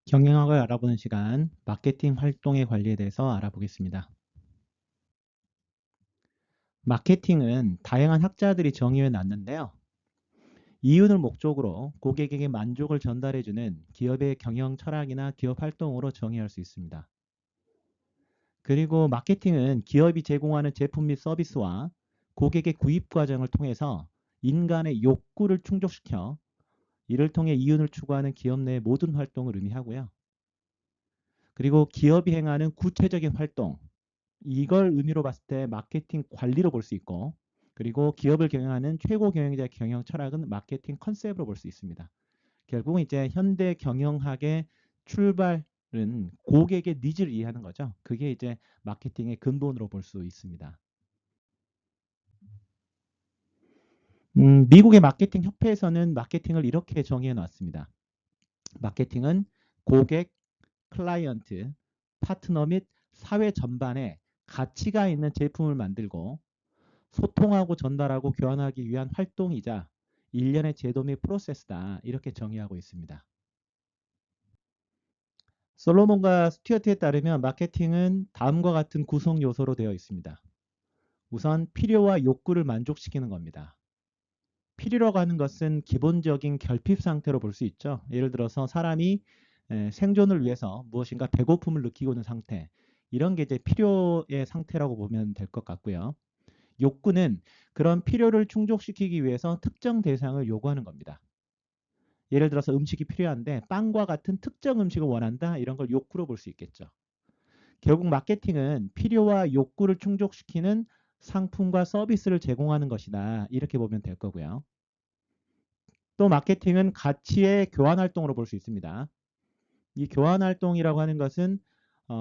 경영학을 알아보는 시간, 마케팅 활동의 관리에 대해서 알아보겠습니다. 마케팅은 다양한 학자들이 정의해 놨는데요. 이윤을 목적으로 고객에게 만족을 전달해주는 기업의 경영 철학이나 기업 활동으로 정의할 수 있습니다. 그리고 마케팅은 기업이 제공하는 제품 및 서비스와 고객의 구입 과정을 통해서 인간의 욕구를 충족시켜 이를 통해 이윤을 추구하는 기업 내 모든 활동을 의미하고요. 그리고 기업이 행하는 구체적인 활동, 이걸 의미로 봤을 때 마케팅 관리로 볼 수 있고, 그리고 기업을 경영하는 최고 경영자의 경영 철학은 마케팅 컨셉으로 볼 수 있습니다. 결국은 이제 현대 경영학의 출발은 고객의 니즈를 이해하는 거죠. 그게 이제 마케팅의 근본으로 볼 수 있습니다. 미국의 마케팅 협회에서는 마케팅을 이렇게 정의해 놨습니다. 마케팅은 고객, 클라이언트, 파트너 및 사회 전반에 가치가 있는 제품을 만들고 소통하고 전달하고 교환하기 위한 활동이자 일련의 제도 및 프로세스다. 이렇게 정의하고 있습니다. 솔로몬과 스튜어트에 따르면 마케팅은 다음과 같은 구성 요소로 되어 있습니다. 우선 필요와 욕구를 만족시키는 겁니다. 필요라고 하는 것은 기본적인 결핍 상태로 볼 수 있죠. 예를 들어서 사람이 생존을 위해서 무엇인가 배고픔을 느끼고 있는 상태, 이런 게 이제 필요의 상태라고 보면 될 것 같고요. 욕구는 그런 필요를 충족시키기 위해서 특정 대상을 요구하는 겁니다. 예를 들어서 음식이 필요한데 빵과 같은 특정 음식을 원한다, 이런 걸 욕구로 볼 수 있겠죠. 결국 마케팅은 필요와 욕구를 충족시키는 상품과 서비스를 제공하는 것이다, 이렇게 보면 될 거고요. 또 마케팅은 가치의 교환 활동으로 볼 수 있습니다. 이 교환 활동이라고 하는 것은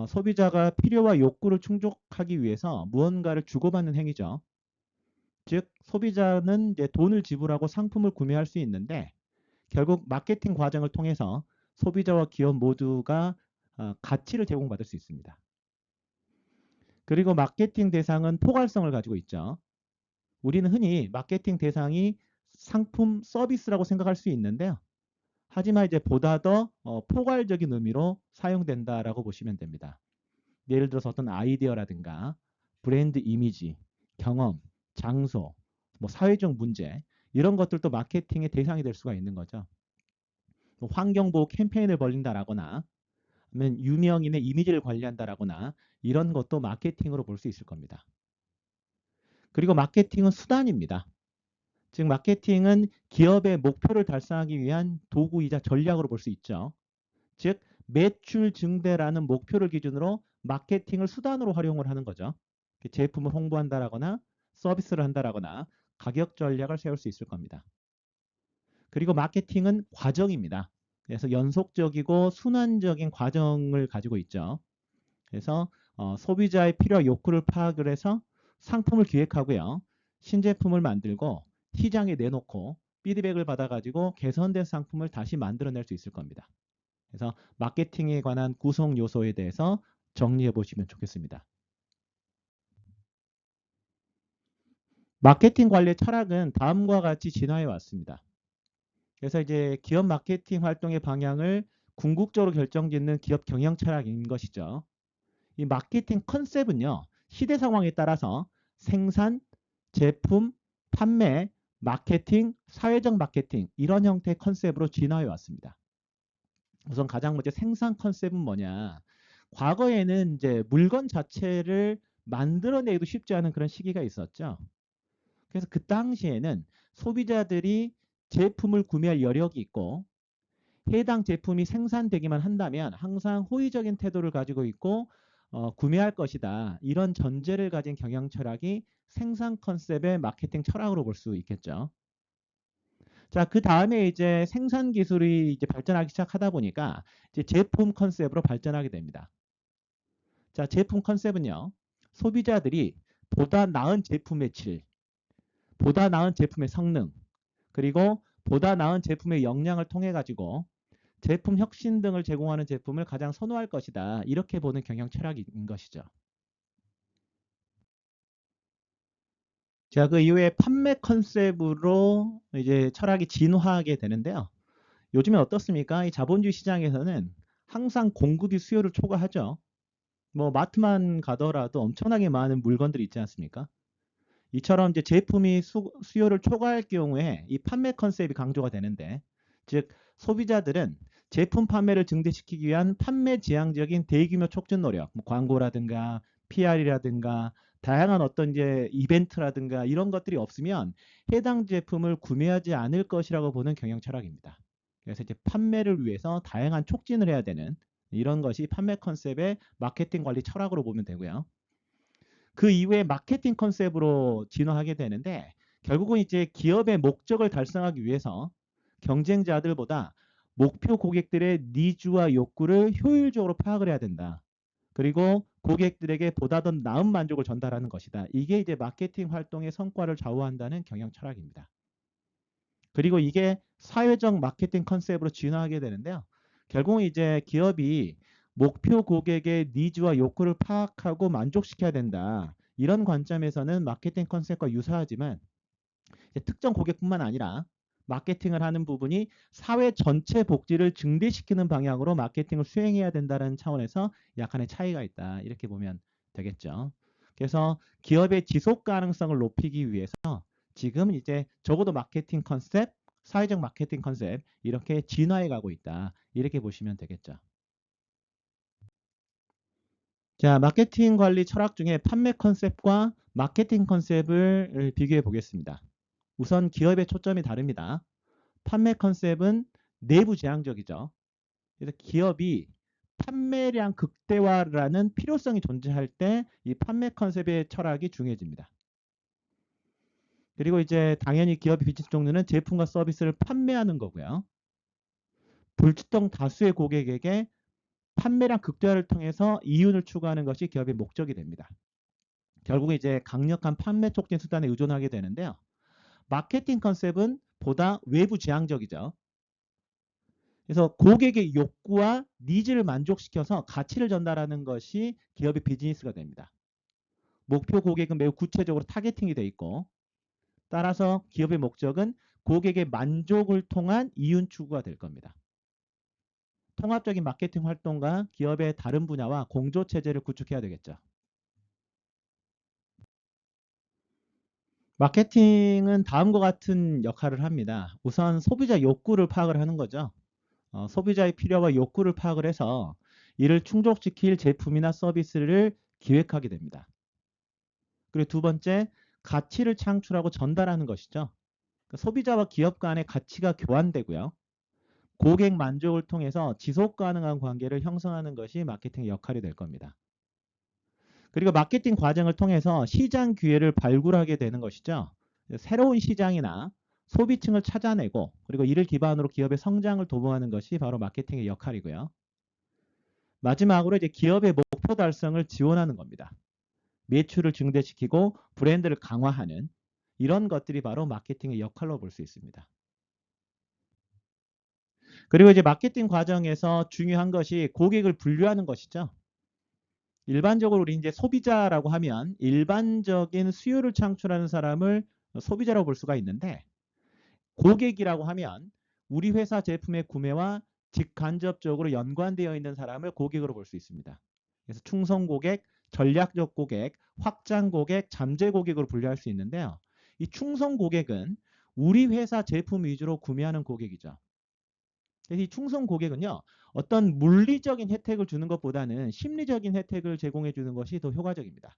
소비자가 필요와 욕구를 충족하기 위해서 무언가를 주고받는 행위죠. 즉 소비자는 이제 돈을 지불하고 상품을 구매할 수 있는데, 결국 마케팅 과정을 통해서 소비자와 기업 모두가 가치를 제공받을 수 있습니다. 그리고 마케팅 대상은 포괄성을 가지고 있죠. 우리는 흔히 마케팅 대상이 상품, 서비스라고 생각할 수 있는데요. 하지만 이제 보다 더 포괄적인 의미로 사용된다라고 보시면 됩니다. 예를 들어서 어떤 아이디어라든가 브랜드 이미지, 경험, 장소, 뭐 사회적 문제, 이런 것들도 마케팅의 대상이 될 수가 있는 거죠. 환경보호 캠페인을 벌린다라거나 아니면 유명인의 이미지를 관리한다라거나 이런 것도 마케팅으로 볼 수 있을 겁니다. 그리고 마케팅은 수단입니다. 즉 마케팅은 기업의 목표를 달성하기 위한 도구이자 전략으로 볼 수 있죠. 즉 매출 증대라는 목표를 기준으로 마케팅을 수단으로 활용을 하는 거죠. 제품을 홍보한다라거나 서비스를 한다라거나 가격 전략을 세울 수 있을 겁니다. 그리고 마케팅은 과정입니다. 그래서 연속적이고 순환적인 과정을 가지고 있죠. 그래서 소비자의 필요와 욕구를 파악을 해서 상품을 기획하고요. 신제품을 만들고 시장에 내놓고 피드백을 받아가지고 개선된 상품을 다시 만들어낼 수 있을 겁니다. 그래서 마케팅에 관한 구성 요소에 대해서 정리해 보시면 좋겠습니다. 마케팅 관리 철학은 다음과 같이 진화해 왔습니다. 그래서 이제 기업 마케팅 활동의 방향을 궁극적으로 결정짓는 기업 경영 철학인 것이죠. 이 마케팅 컨셉은요, 시대 상황에 따라서 생산, 제품, 판매, 마케팅, 사회적 마케팅, 이런 형태의 컨셉으로 진화해 왔습니다. 우선 가장 먼저 생산 컨셉은 뭐냐? 과거에는 이제 물건 자체를 만들어내기도 쉽지 않은 그런 시기가 있었죠. 그래서 그 당시에는 소비자들이 제품을 구매할 여력이 있고 해당 제품이 생산되기만 한다면 항상 호의적인 태도를 가지고 있고 구매할 것이다. 이런 전제를 가진 경영 철학이 생산 컨셉의 마케팅 철학으로 볼 수 있겠죠. 자, 그 다음에 이제 생산 기술이 이제 발전하기 시작하다 보니까 이제 제품 컨셉으로 발전하게 됩니다. 자, 제품 컨셉은요, 소비자들이 보다 나은 제품의 질, 보다 나은 제품의 성능, 그리고 보다 나은 제품의 역량을 통해 가지고 제품 혁신 등을 제공하는 제품을 가장 선호할 것이다. 이렇게 보는 경영 철학인 것이죠. 자, 그 이후에 판매 컨셉으로 이제 철학이 진화하게 되는데요. 요즘에 어떻습니까? 이 자본주의 시장에서는 항상 공급이 수요를 초과하죠. 뭐 마트만 가더라도 엄청나게 많은 물건들이 있지 않습니까? 이처럼 이제 제품이 수요를 초과할 경우에 이 판매 컨셉이 강조가 되는데, 즉 소비자들은 제품 판매를 증대시키기 위한 판매 지향적인 대규모 촉진 노력, 뭐 광고라든가 PR이라든가 다양한 어떤 이제 이벤트라든가 이런 것들이 없으면 해당 제품을 구매하지 않을 것이라고 보는 경영 철학입니다. 그래서 이제 판매를 위해서 다양한 촉진을 해야 되는 이런 것이 판매 컨셉의 마케팅 관리 철학으로 보면 되고요. 그 이후에 마케팅 컨셉으로 진화하게 되는데, 결국은 이제 기업의 목적을 달성하기 위해서 경쟁자들보다 목표 고객들의 니즈와 욕구를 효율적으로 파악을 해야 된다. 그리고 고객들에게 보다 더 나은 만족을 전달하는 것이다. 이게 이제 마케팅 활동의 성과를 좌우한다는 경영 철학입니다. 그리고 이게 사회적 마케팅 컨셉으로 진화하게 되는데요. 결국은 이제 기업이 목표 고객의 니즈와 욕구를 파악하고 만족시켜야 된다. 이런 관점에서는 마케팅 컨셉과 유사하지만 특정 고객뿐만 아니라 마케팅을 하는 부분이 사회 전체 복지를 증대시키는 방향으로 마케팅을 수행해야 된다는 차원에서 약간의 차이가 있다. 이렇게 보면 되겠죠. 그래서 기업의 지속 가능성을 높이기 위해서 지금 이제 적어도 마케팅 컨셉, 사회적 마케팅 컨셉 이렇게 진화해 가고 있다. 이렇게 보시면 되겠죠. 자, 마케팅 관리 철학 중에 판매 컨셉과 마케팅 컨셉을 비교해 보겠습니다. 우선 기업의 초점이 다릅니다. 판매 컨셉은 내부 지향적이죠. 그래서 기업이 판매량 극대화라는 필요성이 존재할 때 이 판매 컨셉의 철학이 중요해집니다. 그리고 이제 당연히 기업의 비즈니스 종류는 제품과 서비스를 판매하는 거고요. 불특정 다수의 고객에게 판매량 극대화를 통해서 이윤을 추구하는 것이 기업의 목적이 됩니다. 결국 이제 강력한 판매 촉진 수단에 의존하게 되는데요. 마케팅 컨셉은 보다 외부 지향적이죠. 그래서 고객의 욕구와 니즈를 만족시켜서 가치를 전달하는 것이 기업의 비즈니스가 됩니다. 목표 고객은 매우 구체적으로 타겟팅이 돼 있고, 따라서 기업의 목적은 고객의 만족을 통한 이윤 추구가 될 겁니다. 통합적인 마케팅 활동과 기업의 다른 분야와 공조 체제를 구축해야 되겠죠. 마케팅은 다음과 같은 역할을 합니다. 우선 소비자 욕구를 파악을 하는 거죠. 소비자의 필요와 욕구를 파악을 해서 이를 충족시킬 제품이나 서비스를 기획하게 됩니다. 그리고 두 번째, 가치를 창출하고 전달하는 것이죠. 그러니까 소비자와 기업 간의 가치가 교환되고요. 고객 만족을 통해서 지속 가능한 관계를 형성하는 것이 마케팅의 역할이 될 겁니다. 그리고 마케팅 과정을 통해서 시장 기회를 발굴하게 되는 것이죠. 새로운 시장이나 소비층을 찾아내고, 그리고 이를 기반으로 기업의 성장을 도모하는 것이 바로 마케팅의 역할이고요. 마지막으로 이제 기업의 목표 달성을 지원하는 겁니다. 매출을 증대시키고 브랜드를 강화하는 이런 것들이 바로 마케팅의 역할로 볼 수 있습니다. 그리고 이제 마케팅 과정에서 중요한 것이 고객을 분류하는 것이죠. 일반적으로 우리 이제 소비자라고 하면 일반적인 수요를 창출하는 사람을 소비자라고 볼 수가 있는데, 고객이라고 하면 우리 회사 제품의 구매와 직간접적으로 연관되어 있는 사람을 고객으로 볼 수 있습니다. 그래서 충성 고객, 전략적 고객, 확장 고객, 잠재 고객으로 분류할 수 있는데요. 이 충성 고객은 우리 회사 제품 위주로 구매하는 고객이죠. 그래서 이 충성 고객은요, 어떤 물리적인 혜택을 주는 것보다는 심리적인 혜택을 제공해 주는 것이 더 효과적입니다.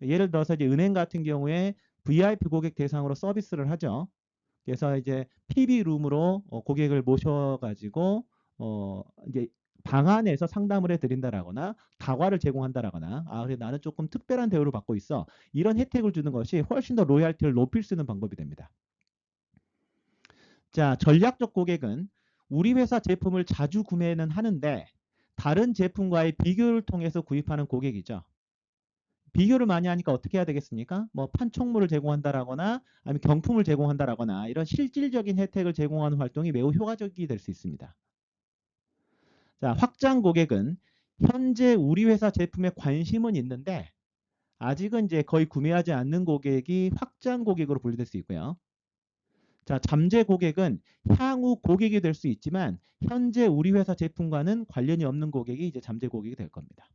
예를 들어서 이제 은행 같은 경우에 VIP 고객 대상으로 서비스를 하죠. 그래서 이제 PB 룸으로 고객을 모셔가지고 이제 방 안에서 상담을 해드린다라거나 다과를 제공한다라거나, 아 그래 나는 조금 특별한 대우를 받고 있어, 이런 혜택을 주는 것이 훨씬 더 로열티를 높일 수 있는 방법이 됩니다. 자, 전략적 고객은 우리 회사 제품을 자주 구매는 하는데 다른 제품과의 비교를 통해서 구입하는 고객이죠. 비교를 많이 하니까 어떻게 해야 되겠습니까? 뭐 판촉물을 제공한다라거나 아니면 경품을 제공한다라거나 이런 실질적인 혜택을 제공하는 활동이 매우 효과적이 될 수 있습니다. 자, 확장 고객은 현재 우리 회사 제품에 관심은 있는데 아직은 이제 거의 구매하지 않는 고객이 확장 고객으로 분류될 수 있고요. 자, 잠재 고객은 향후 고객이 될 수 있지만 현재 우리 회사 제품과는 관련이 없는 고객이 이제 잠재 고객이 될 겁니다.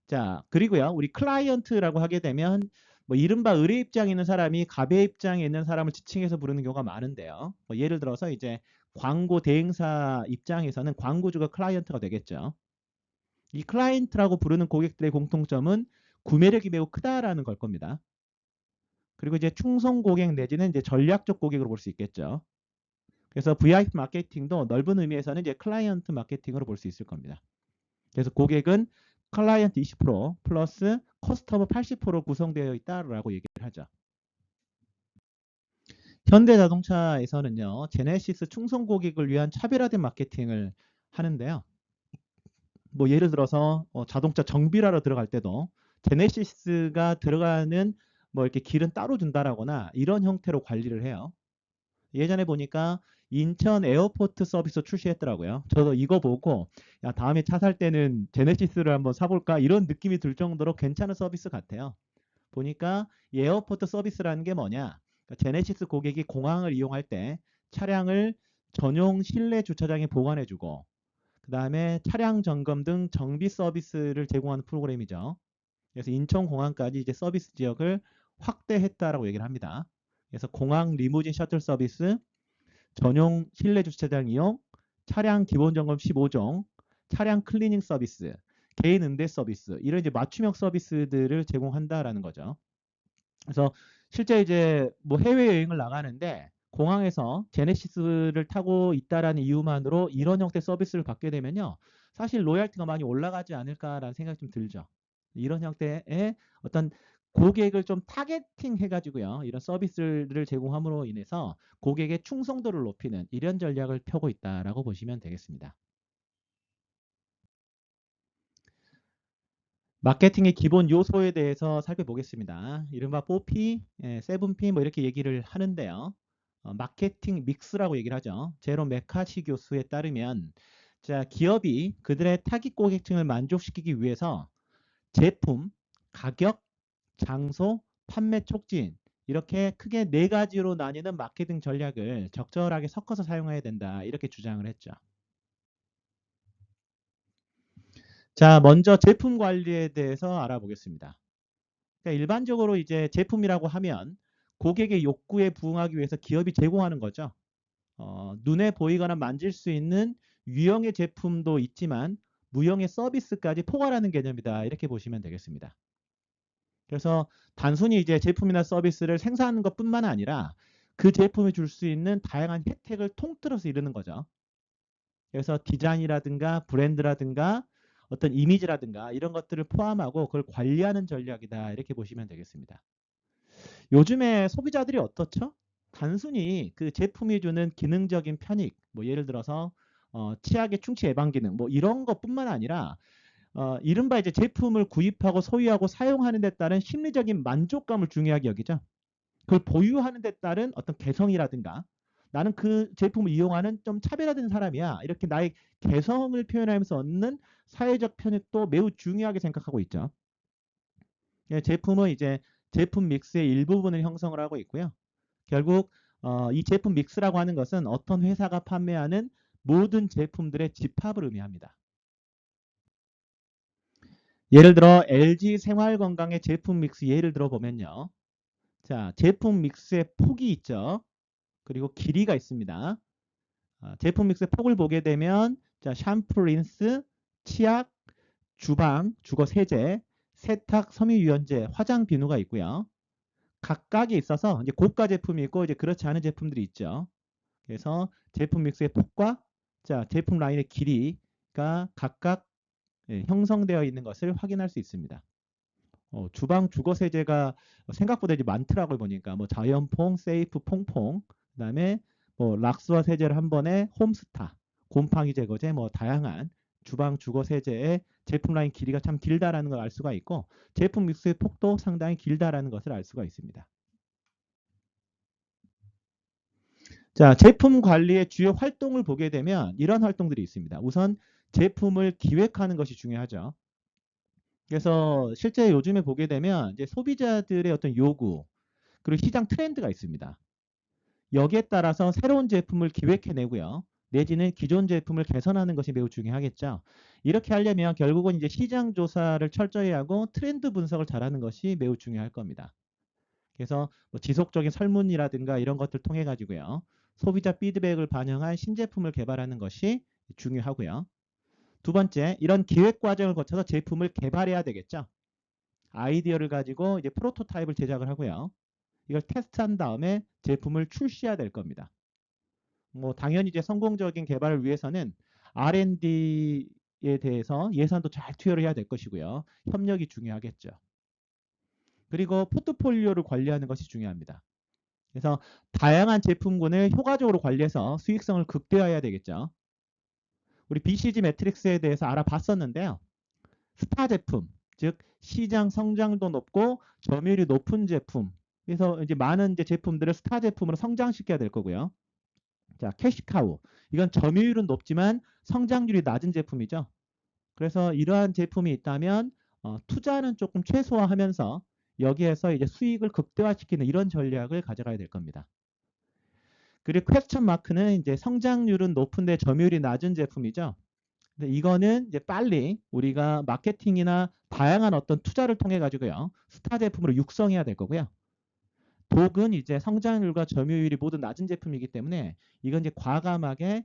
자, 그리고요. 우리 클라이언트라고 하게 되면 뭐 이른바 의뢰 입장에 있는 사람이 갑의 입장에 있는 사람을 지칭해서 부르는 경우가 많은데요. 뭐 예를 들어서 이제 광고 대행사 입장에서는 광고주가 클라이언트가 되겠죠. 이 클라이언트라고 부르는 고객들의 공통점은 구매력이 매우 크다라는 걸 겁니다. 그리고 이제 충성 고객 내지는 이제 전략적 고객으로 볼 수 있겠죠. 그래서 VIP 마케팅도 넓은 의미에서는 이제 클라이언트 마케팅으로 볼 수 있을 겁니다. 그래서 고객은 클라이언트 20% 플러스 커스터머 80%로 구성되어 있다라고 얘기를 하죠. 현대자동차에서는요, 제네시스 충성 고객을 위한 차별화된 마케팅을 하는데요. 뭐 예를 들어서 자동차 정비라러 들어갈 때도 제네시스가 들어가는 뭐 이렇게 길은 따로 준다라거나 이런 형태로 관리를 해요. 예전에 보니까 인천 에어포트 서비스 출시했더라고요. 저도 이거 보고 야, 다음에 차 살 때는 제네시스를 한번 사볼까 이런 느낌이 들 정도로 괜찮은 서비스 같아요. 보니까 이 에어포트 서비스라는 게 뭐냐? 그러니까 제네시스 고객이 공항을 이용할 때 차량을 전용 실내 주차장에 보관해주고 그 다음에 차량 점검 등 정비 서비스를 제공하는 프로그램이죠. 그래서 인천공항까지 이제 서비스 지역을 확대했다라고 얘기를 합니다. 그래서 공항 리무진 셔틀 서비스, 전용 실내 주차장 이용, 차량 기본 점검 15종, 차량 클리닝 서비스, 개인 응대 서비스 이런 이제 맞춤형 서비스들을 제공한다라는 거죠. 그래서 실제 이제 뭐 해외 여행을 나가는데 공항에서 제네시스를 타고 있다라는 이유만으로 이런 형태 서비스를 받게 되면요. 사실 로열티가 많이 올라가지 않을까라는 생각이 좀 들죠. 이런 형태의 어떤 고객을 좀 타겟팅 해가지고요. 이런 서비스를 제공함으로 인해서 고객의 충성도를 높이는 이런 전략을 펴고 있다라고 보시면 되겠습니다. 마케팅의 기본 요소에 대해서 살펴보겠습니다. 이른바 4P, 7P 뭐 이렇게 얘기를 하는데요. 마케팅 믹스라고 얘기를 하죠. 제롬 메카시 교수에 따르면 자, 기업이 그들의 타깃 고객층을 만족시키기 위해서 제품, 가격, 장소, 판매 촉진 이렇게 크게 네 가지로 나뉘는 마케팅 전략을 적절하게 섞어서 사용해야 된다. 이렇게 주장을 했죠. 자, 먼저 제품 관리에 대해서 알아보겠습니다. 그러니까 일반적으로 이제 제품이라고 하면 고객의 욕구에 부응하기 위해서 기업이 제공하는 거죠. 눈에 보이거나 만질 수 있는 유형의 제품도 있지만 무형의 서비스까지 포괄하는 개념이다. 이렇게 보시면 되겠습니다. 그래서 단순히 이제 제품이나 서비스를 생산하는 것뿐만 아니라 그 제품이 줄 수 있는 다양한 혜택을 통틀어서 이루는 거죠. 그래서 디자인이라든가 브랜드라든가 어떤 이미지라든가 이런 것들을 포함하고 그걸 관리하는 전략이다. 이렇게 보시면 되겠습니다. 요즘에 소비자들이 어떻죠? 단순히 그 제품이 주는 기능적인 편익, 뭐 예를 들어서 치약의 충치 예방 기능, 뭐 이런 것뿐만 아니라 이른바 이제 제품을 구입하고 소유하고 사용하는 데 따른 심리적인 만족감을 중요하게 여기죠. 그걸 보유하는 데 따른 어떤 개성이라든가 나는 그 제품을 이용하는 좀 차별화된 사람이야. 이렇게 나의 개성을 표현하면서 얻는 사회적 편익도 매우 중요하게 생각하고 있죠. 예, 제품은 이제 제품 믹스의 일부분을 형성을 하고 있고요. 결국 이 제품 믹스라고 하는 것은 어떤 회사가 판매하는 모든 제품들의 집합을 의미합니다. 예를 들어 LG 생활건강의 제품 믹스 예를 들어 보면요. 자, 제품 믹스의 폭이 있죠. 그리고 길이가 있습니다. 제품 믹스의 폭을 보게 되면 자, 샴푸, 린스, 치약, 주방, 주거 세제, 세탁, 섬유유연제, 화장 비누가 있고요. 각각에 있어서 이제 고가 제품이 있고 이제 그렇지 않은 제품들이 있죠. 그래서 제품 믹스의 폭과 자, 제품 라인의 길이가 각각 형성되어 있는 것을 확인할 수 있습니다. 주방 주거 세제가 생각보다 이제 많더라고요 보니까 뭐 자연퐁, 세이프, 퐁퐁, 그다음에 뭐 락스와 세제를 한 번에 홈스타, 곰팡이 제거제 뭐 다양한 주방 주거 세제의 제품 라인 길이가 참 길다라는 걸 알 수가 있고 제품 믹스의 폭도 상당히 길다라는 것을 알 수가 있습니다. 자, 제품 관리의 주요 활동을 보게 되면 이런 활동들이 있습니다. 우선 제품을 기획하는 것이 중요하죠. 그래서 실제 요즘에 보게 되면 이제 소비자들의 어떤 요구 그리고 시장 트렌드가 있습니다. 여기에 따라서 새로운 제품을 기획해내고요. 내지는 기존 제품을 개선하는 것이 매우 중요하겠죠. 이렇게 하려면 결국은 이제 시장 조사를 철저히 하고 트렌드 분석을 잘하는 것이 매우 중요할 겁니다. 그래서 뭐 지속적인 설문이라든가 이런 것들 통해 가지고요. 소비자 피드백을 반영한 신제품을 개발하는 것이 중요하고요. 두 번째, 이런 기획 과정을 거쳐서 제품을 개발해야 되겠죠. 아이디어를 가지고 이제 프로토타입을 제작을 하고요. 이걸 테스트한 다음에 제품을 출시해야 될 겁니다. 뭐 당연히 이제 성공적인 개발을 위해서는 R&D에 대해서 예산도 잘 투여를 해야 될 것이고요. 협력이 중요하겠죠. 그리고 포트폴리오를 관리하는 것이 중요합니다. 그래서 다양한 제품군을 효과적으로 관리해서 수익성을 극대화해야 되겠죠. 우리 BCG 매트릭스에 대해서 알아봤었는데요. 스타 제품, 즉 시장 성장도 높고 점유율이 높은 제품. 그래서 이제 많은 이제 제품들을 스타 제품으로 성장시켜야 될 거고요. 자, 캐시카우. 이건 점유율은 높지만 성장률이 낮은 제품이죠. 그래서 이러한 제품이 있다면 투자는 조금 최소화하면서 여기에서 이제 수익을 극대화시키는 이런 전략을 가져가야 될 겁니다. 그리고 퀘스천 마크는 이제 성장률은 높은데 점유율이 낮은 제품이죠. 근데 이거는 이제 빨리 우리가 마케팅이나 다양한 어떤 투자를 통해 가지고요. 스타 제품으로 육성해야 될 거고요. 독은 이제 성장률과 점유율이 모두 낮은 제품이기 때문에 이건 이제 과감하게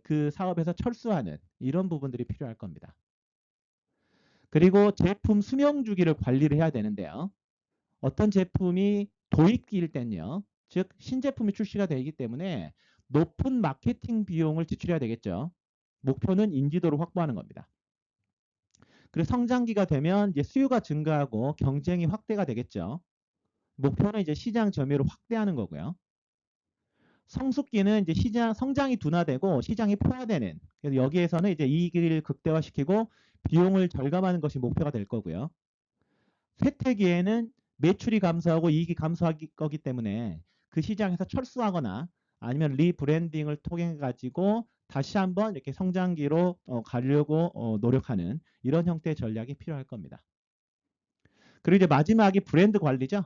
그 사업에서 철수하는 이런 부분들이 필요할 겁니다. 그리고 제품 수명 주기를 관리를 해야 되는데요. 어떤 제품이 도입기일 때는요. 즉 신제품이 출시가 되기 때문에 높은 마케팅 비용을 지출해야 되겠죠. 목표는 인지도를 확보하는 겁니다. 그리고 성장기가 되면 이제 수요가 증가하고 경쟁이 확대가 되겠죠. 목표는 이제 시장 점유율을 확대하는 거고요. 성숙기는 이제 시장 성장이 둔화되고 시장이 포화되는. 그래서 여기에서는 이제 이익을 극대화시키고 비용을 절감하는 것이 목표가 될 거고요. 쇠퇴기에는 매출이 감소하고 이익이 감소할 거기 때문에 그 시장에서 철수하거나 아니면 리브랜딩을 통해 가지고 다시 한번 이렇게 성장기로 가려고 노력하는 이런 형태의 전략이 필요할 겁니다. 그리고 이제 마지막이 브랜드 관리죠.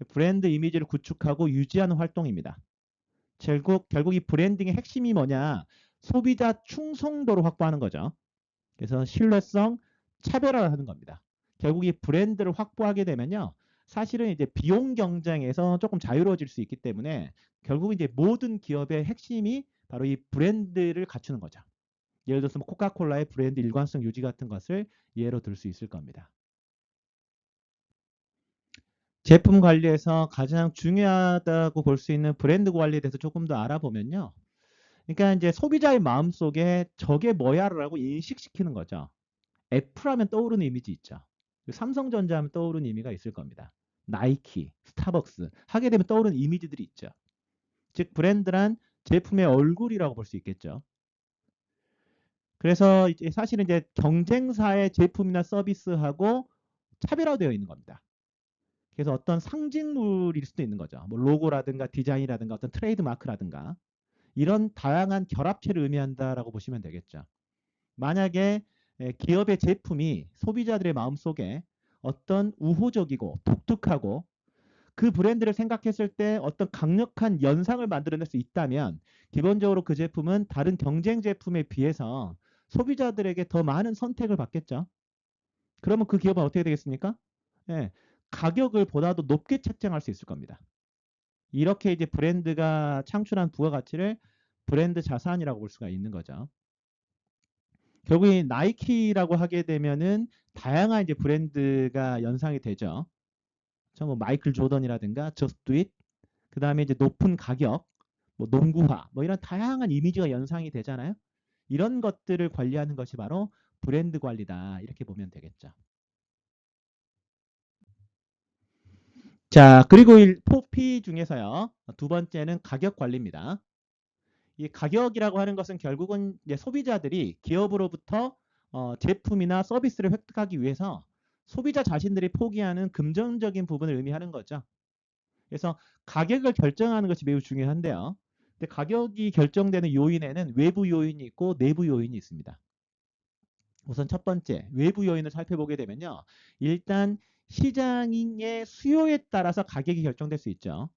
브랜드 이미지를 구축하고 유지하는 활동입니다. 결국 이 브랜딩의 핵심이 뭐냐? 소비자 충성도를 확보하는 거죠. 그래서 신뢰성, 차별화를 하는 겁니다. 결국 이 브랜드를 확보하게 되면요. 사실은 이제 비용 경쟁에서 조금 자유로워질 수 있기 때문에 결국 이제 모든 기업의 핵심이 바로 이 브랜드를 갖추는 거죠. 예를 들어서 뭐 코카콜라의 브랜드 일관성 유지 같은 것을 예로 들 수 있을 겁니다. 제품 관리에서 가장 중요하다고 볼 수 있는 브랜드 관리에 대해서 조금 더 알아보면요. 그러니까 이제 소비자의 마음속에 저게 뭐야라고 인식시키는 거죠. 애플하면 떠오르는 이미지 있죠. 삼성전자 하면 떠오르는 이미지가 있을 겁니다. 나이키, 스타벅스 하게 되면 떠오르는 이미지들이 있죠. 즉 브랜드란 제품의 얼굴이라고 볼 수 있겠죠. 그래서 이제 사실은 이제 경쟁사의 제품이나 서비스하고 차별화되어 있는 겁니다. 그래서 어떤 상징물일 수도 있는 거죠. 뭐 로고라든가 디자인이라든가 어떤 트레이드 마크라든가 이런 다양한 결합체를 의미한다라고 보시면 되겠죠. 만약에 기업의 제품이 소비자들의 마음속에 어떤 우호적이고 독특하고 그 브랜드를 생각했을 때 어떤 강력한 연상을 만들어낼 수 있다면 기본적으로 그 제품은 다른 경쟁 제품에 비해서 소비자들에게 더 많은 선택을 받겠죠. 그러면 그 기업은 어떻게 되겠습니까? 예, 가격을 보다도 높게 책정할 수 있을 겁니다. 이렇게 이제 브랜드가 창출한 부가가치를 브랜드 자산이라고 볼 수가 있는 거죠. 결국 이 나이키라고 하게 되면은 다양한 이제 브랜드가 연상이 되죠. 뭐 마이클 조던이라든가 저스트 잇, 그다음에 이제 높은 가격, 뭐 농구화, 뭐 이런 다양한 이미지가 연상이 되잖아요. 이런 것들을 관리하는 것이 바로 브랜드 관리다. 이렇게 보면 되겠죠. 자, 그리고 4P 중에서요. 두 번째는 가격 관리입니다. 이 가격이라고 하는 것은 결국은 이제 소비자들이 기업으로부터 제품이나 서비스를 획득하기 위해서 소비자 자신들이 포기하는 금전적인 부분을 의미하는 거죠. 그래서 가격을 결정하는 것이 매우 중요한데요. 근데 가격이 결정되는 요인에는 외부 요인이 있고 내부 요인이 있습니다. 우선 첫 번째, 외부 요인을 살펴보게 되면요. 일단 시장의 수요에 따라서 가격이 결정될 수 있죠.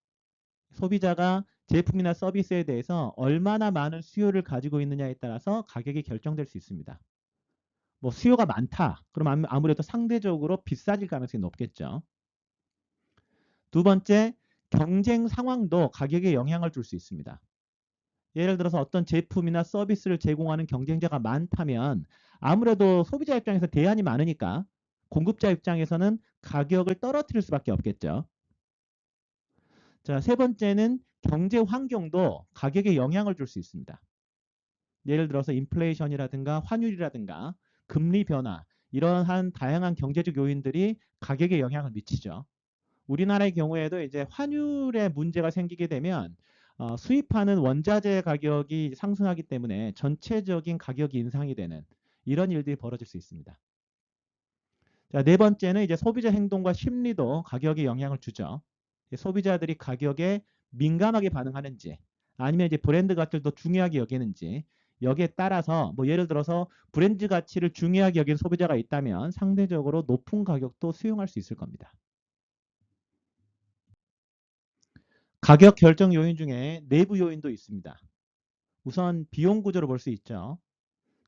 소비자가 제품이나 서비스에 대해서 얼마나 많은 수요를 가지고 있느냐에 따라서 가격이 결정될 수 있습니다. 뭐 수요가 많다. 그럼 아무래도 상대적으로 비싸질 가능성이 높겠죠. 두 번째, 경쟁 상황도 가격에 영향을 줄 수 있습니다. 예를 들어서 어떤 제품이나 서비스를 제공하는 경쟁자가 많다면 아무래도 소비자 입장에서 대안이 많으니까 공급자 입장에서는 가격을 떨어뜨릴 수밖에 없겠죠. 자, 세 번째는 경제 환경도 가격에 영향을 줄 수 있습니다. 예를 들어서 인플레이션이라든가 환율이라든가 금리 변화, 이러한 다양한 경제적 요인들이 가격에 영향을 미치죠. 우리나라의 경우에도 이제 환율에 문제가 생기게 되면 수입하는 원자재 가격이 상승하기 때문에 전체적인 가격이 인상이 되는 이런 일들이 벌어질 수 있습니다. 자, 네 번째는 이제 소비자 행동과 심리도 가격에 영향을 주죠. 소비자들이 가격에 민감하게 반응하는지 아니면 이제 브랜드 가치를 더 중요하게 여기는지 여기에 따라서 뭐 예를 들어서 브랜드 가치를 중요하게 여기는 소비자가 있다면 상대적으로 높은 가격도 수용할 수 있을 겁니다. 가격 결정 요인 중에 내부 요인도 있습니다. 우선 비용 구조를 볼 수 있죠.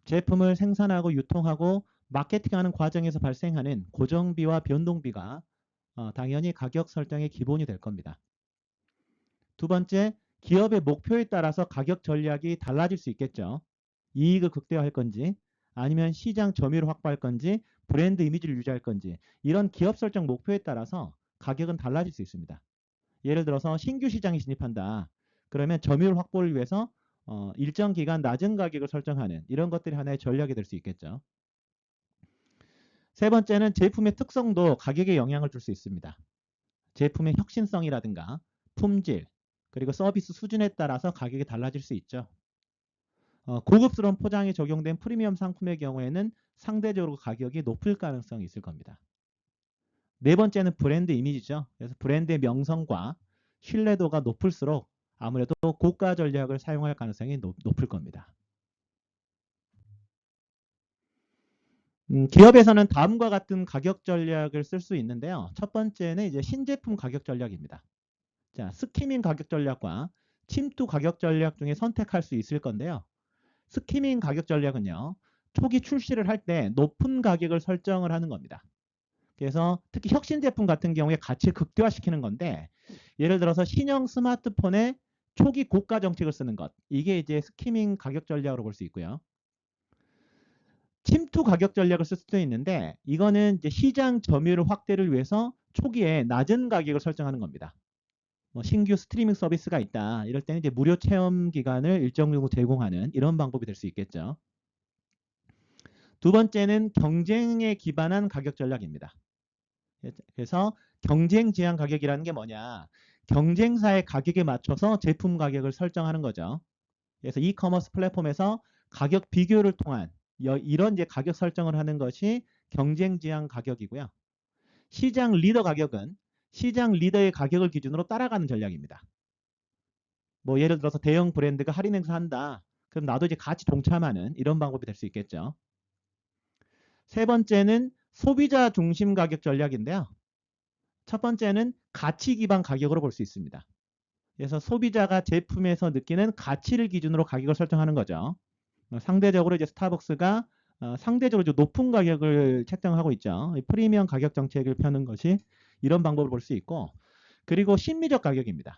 제품을 생산하고 유통하고 마케팅하는 과정에서 발생하는 고정비와 변동비가 당연히 가격 설정의 기본이 될 겁니다. 두 번째, 기업의 목표에 따라서 가격 전략이 달라질 수 있겠죠. 이익을 극대화할 건지 아니면 시장 점유율을 확보할 건지 브랜드 이미지를 유지할 건지 이런 기업 설정 목표에 따라서 가격은 달라질 수 있습니다. 예를 들어서 신규 시장에 진입한다. 그러면 점유율 확보를 위해서 일정 기간 낮은 가격을 설정하는 이런 것들이 하나의 전략이 될 수 있겠죠. 세 번째는 제품의 특성도 가격에 영향을 줄 수 있습니다. 제품의 혁신성이라든가 품질 그리고 서비스 수준에 따라서 가격이 달라질 수 있죠. 고급스러운 포장이 적용된 프리미엄 상품의 경우에는 상대적으로 가격이 높을 가능성이 있을 겁니다. 네 번째는 브랜드 이미지죠. 그래서 브랜드의 명성과 신뢰도가 높을수록 아무래도 고가 전략을 사용할 가능성이 높을 겁니다. 기업에서는 다음과 같은 가격 전략을 쓸 수 있는데요. 첫 번째는 이제 신제품 가격 전략입니다. 자, 스키밍 가격 전략과 침투 가격 전략 중에 선택할 수 있을 건데요. 스키밍 가격 전략은요. 초기 출시를 할 때 높은 가격을 설정을 하는 겁니다. 그래서 특히 혁신 제품 같은 경우에 가치를 극대화시키는 건데 예를 들어서 신형 스마트폰에 초기 고가 정책을 쓰는 것. 이게 이제 스키밍 가격 전략으로 볼 수 있고요. 침투 가격 전략을 쓸 수도 있는데 이거는 이제 시장 점유율 확대를 위해서 초기에 낮은 가격을 설정하는 겁니다. 뭐 신규 스트리밍 서비스가 있다. 이럴 때는 이제 무료 체험 기간을 일정 정도 제공하는 이런 방법이 될 수 있겠죠. 두 번째는 경쟁에 기반한 가격 전략입니다. 그래서 경쟁 지향 가격이라는 게 뭐냐? 경쟁사의 가격에 맞춰서 제품 가격을 설정하는 거죠. 그래서 이커머스 플랫폼에서 가격 비교를 통한 이런 이제 가격 설정을 하는 것이 경쟁 지향 가격이고요. 시장 리더 가격은 시장 리더의 가격을 기준으로 따라가는 전략입니다. 뭐 예를 들어서 대형 브랜드가 할인 행사한다. 그럼 나도 이제 같이 동참하는 이런 방법이 될 수 있겠죠. 세 번째는 소비자 중심 가격 전략인데요. 첫 번째는 가치 기반 가격으로 볼 수 있습니다. 그래서 소비자가 제품에서 느끼는 가치를 기준으로 가격을 설정하는 거죠. 상대적으로 이제 스타벅스가 상대적으로 좀 높은 가격을 책정하고 있죠. 프리미엄 가격 정책을 펴는 것이 이런 방법을 볼 수 있고 그리고 심리적 가격입니다.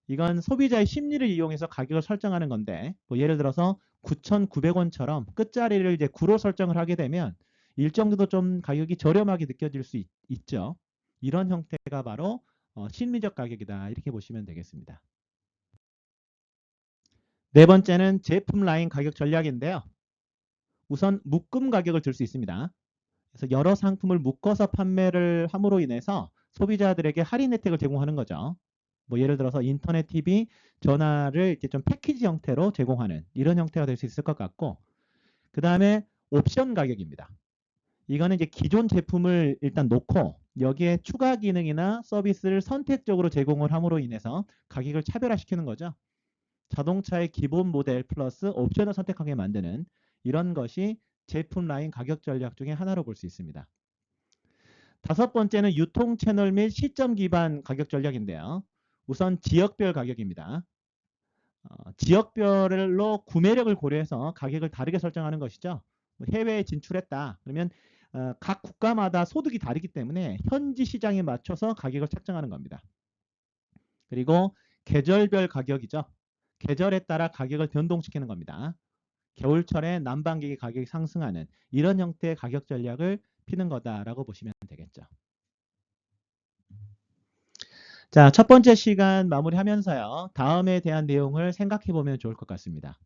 이건 소비자의 심리를 이용해서 가격을 설정하는 건데 뭐 예를 들어서 9,900원처럼 끝자리를 이제 9로 설정을 하게 되면 일정 정도 좀 가격이 저렴하게 느껴질 수 있죠. 이런 형태가 바로 심리적 가격이다. 이렇게 보시면 되겠습니다. 네 번째는 제품 라인 가격 전략인데요. 우선 묶음 가격을 들 수 있습니다. 그래서 여러 상품을 묶어서 판매를 함으로 인해서 소비자들에게 할인 혜택을 제공하는 거죠. 뭐 예를 들어서 인터넷 TV, 전화를 이렇게 좀 패키지 형태로 제공하는 이런 형태가 될 수 있을 것 같고 그 다음에 옵션 가격입니다. 이거는 이제 기존 제품을 일단 놓고 여기에 추가 기능이나 서비스를 선택적으로 제공을 함으로 인해서 가격을 차별화시키는 거죠. 자동차의 기본 모델 플러스 옵션을 선택하게 만드는 이런 것이 제품 라인 가격 전략 중에 하나로 볼 수 있습니다. 다섯 번째는 유통 채널 및 시점 기반 가격 전략인데요. 우선 지역별 가격입니다. 지역별로 구매력을 고려해서 가격을 다르게 설정하는 것이죠. 뭐 해외에 진출했다. 그러면 각 국가마다 소득이 다르기 때문에 현지 시장에 맞춰서 가격을 책정하는 겁니다. 그리고 계절별 가격이죠. 계절에 따라 가격을 변동시키는 겁니다. 겨울철에 난방기기 가격이 상승하는 이런 형태의 가격 전략을 피는 거다라고 보시면 되겠죠. 자, 첫 번째 시간 마무리하면서요. 다음에 대한 내용을 생각해 보면 좋을 것 같습니다.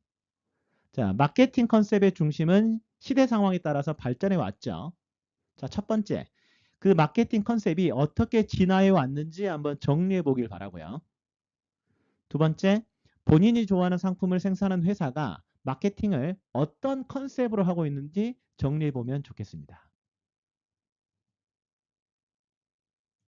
자, 마케팅 컨셉의 중심은 시대 상황에 따라서 발전해 왔죠. 자, 첫 번째, 그 마케팅 컨셉이 어떻게 진화해 왔는지 한번 정리해 보길 바라고요. 두 번째, 본인이 좋아하는 상품을 생산하는 회사가 마케팅을 어떤 컨셉으로 하고 있는지 정리해 보면 좋겠습니다.